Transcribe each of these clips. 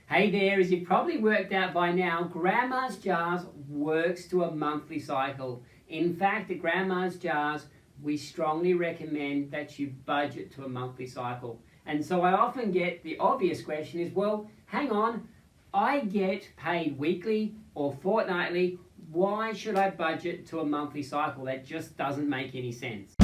Hey there, as you've probably worked out by now, Grandma's Jars works to a monthly cycle. In fact, at Grandma's Jars, we strongly recommend that you budget to a monthly cycle. And so I often get the obvious question is, well, hang on, I get paid weekly or fortnightly. Why should I budget to a monthly cycle? That just doesn't make any sense.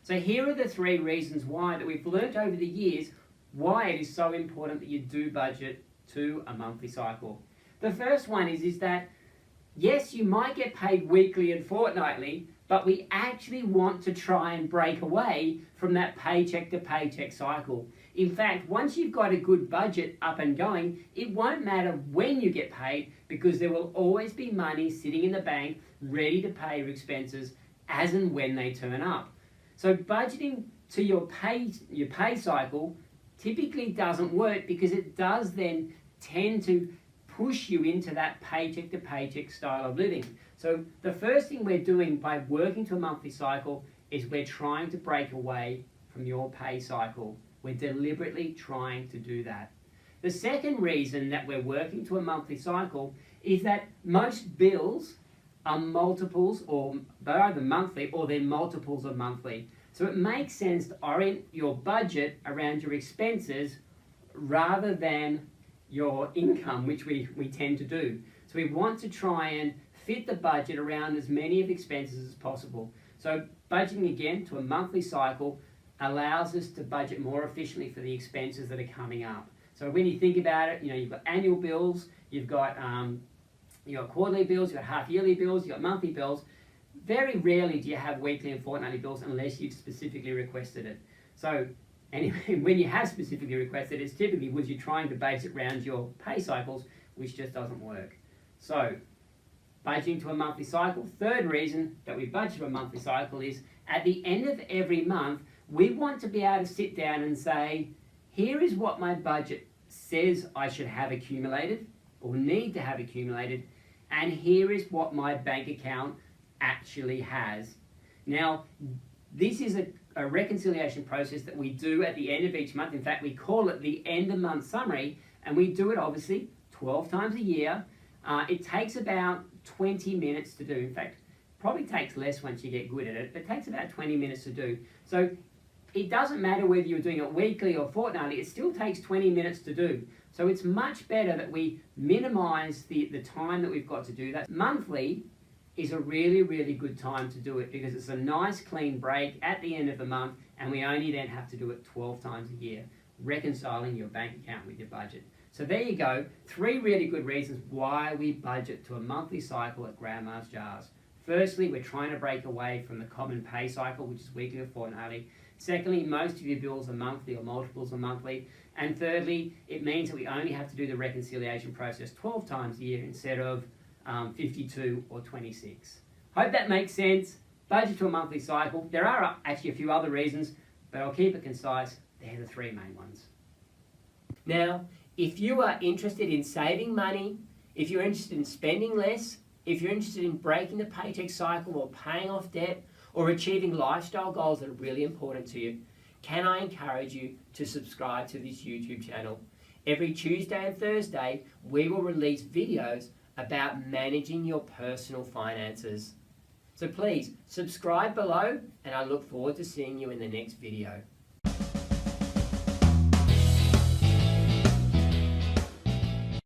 So here are the three reasons why that we've learnt over the years why it is so important that you do budget to a monthly cycle. The first one is that yes, you might get paid weekly and fortnightly, but we actually want to try and break away from that paycheck to paycheck cycle. In fact, once you've got a good budget up and going, it won't matter when you get paid because there will always be money sitting in the bank ready to pay your expenses as and when they turn up. So budgeting to your pay cycle typically doesn't work because it does then tend to push you into that paycheck to paycheck style of living. So the first thing we're doing by working to a monthly cycle is we're trying to break away from your pay cycle. We're deliberately trying to do that. The second reason that we're working to a monthly cycle is that most bills are multiples, or they're either monthly or they're multiples of monthly. So it makes sense to orient your budget around your expenses rather than your income, which we tend to do. So we want to try and fit the budget around as many of expenses as possible. So budgeting again to a monthly cycle allows us to budget more efficiently for the expenses that are coming up. So when you think about it, you've got annual bills, you've got quarterly bills, you've got half-yearly bills, you've got monthly bills. Very rarely do you have weekly and fortnightly bills unless you've specifically requested it. So anyway, when you have specifically requested it, it's typically because you're trying to base it around your pay cycles, which just doesn't work. So budgeting to a monthly cycle. Third reason that we budget to a monthly cycle is at the end of every month, we want to be able to sit down and say, here is what my budget says I should have accumulated or need to have accumulated, and here is what my bank account actually has. Now, this is a reconciliation process that we do at the end of each month. In fact, we call it the end of month summary, and we do it obviously 12 times a year. It takes about 20 minutes to do. In fact, probably takes less once you get good at it, but it takes about 20 minutes to do. So it doesn't matter whether you're doing it weekly or fortnightly, it still takes 20 minutes to do. So it's much better that we minimize the time that we've got to do that. Monthly is a really, really good time to do it because it's a nice clean break at the end of the month, and we only then have to do it 12 times a year, reconciling your bank account with your budget. So there you go, 3 really good reasons why we budget to a monthly cycle at Grandma's Jars. Firstly, we're trying to break away from the common pay cycle, which is weekly or fortnightly. Secondly, most of your bills are monthly or multiples of monthly. And thirdly, it means that we only have to do the reconciliation process 12 times a year instead of 52 or 26. Hope that makes sense. Budget to a monthly cycle. There are actually a few other reasons, but I'll keep it concise. They're the 3 main ones. Now, if you are interested in saving money, if you're interested in spending less, if you're interested in breaking the paycheck cycle or paying off debt or achieving lifestyle goals that are really important to you, can I encourage you to subscribe to this YouTube channel? Every Tuesday and Thursday, we will release videos about managing your personal finances. So please subscribe below, and I look forward to seeing you in the next video.